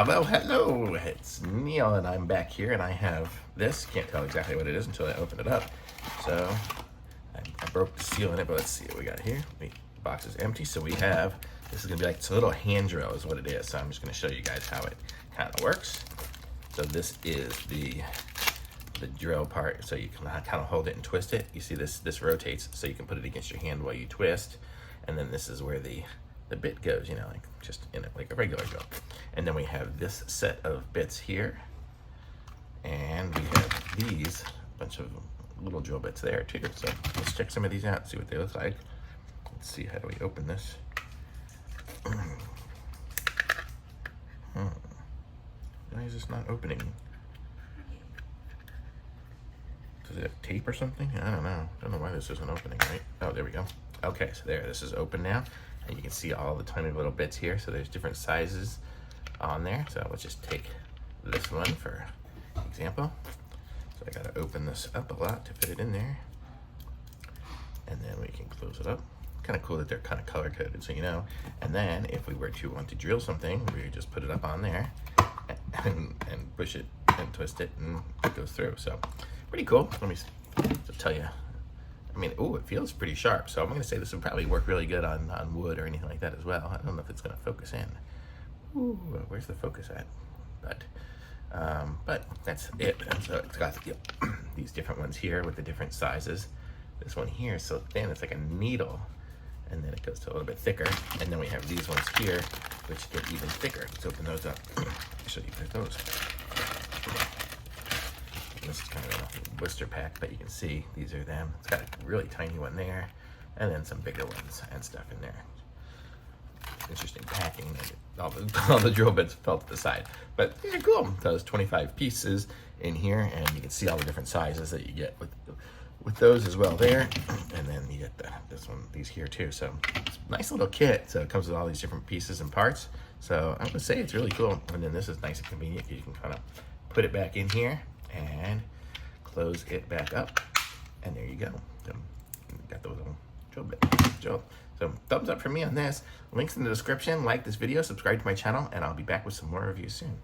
Hello, it's Neil and I'm back here and I have this. Can't tell exactly what it is until I open it up. So I broke the seal in it, but let's see what we got here. The box is empty, so we have, this is gonna be like, it's a little hand drill is what it is. So I'm just gonna show you guys how it kind of works. So this is the drill part, so you can kind of hold it and twist it. You see this rotates, so you can put it against your hand while you twist. And then this is where the bit goes, you know, like just in it, like a regular drill. And then we have this set of bits here, and we have these bunch of little drill bits there too. So let's check some of these out, see what they look like. Let's see, how do we open this? Why is this not opening? Does it have tape or something? I don't know. I don't know why this isn't opening, right? Oh, there we go. Okay, so there, this is open now. And you can see all the tiny little bits here. So there's different sizes on there. So let's just take this one for example. So I gotta open this up a lot to fit it in there. And then we can close it up. Kind of cool that they're kind of color coded, so you know. And then if we were to want to drill something, we would just put it up on there and push it and twist it, and it goes through. So pretty cool. Let me just tell you. I mean, ooh, it feels pretty sharp. So I'm gonna say this would probably work really good on wood or anything like that as well. I don't know if it's gonna focus in. Ooh, where's the focus at? But that's it. And so it's got these different ones here with the different sizes. This one here is so thin, it's like a needle. And then it goes to a little bit thicker. And then we have these ones here, which get even thicker. Let's open those up. I'll show you those. This is kind of a blister pack, but you can see these are them. It's got a really tiny one there, and then some bigger ones and stuff in there. Interesting packing. All the drill bits fell to the side, but these are cool. So there's 25 pieces in here, and you can see all the different sizes that you get with those as well there. And then you get these here too. So it's a nice little kit. So it comes with all these different pieces and parts. So I would say it's really cool. And then this is nice and convenient. You can kind of put it back in here and close it back up, and there you go. So you got those little drill bits. So thumbs up for me on this. Links in the description. Like this video, subscribe to my channel, and I'll be back with some more reviews soon.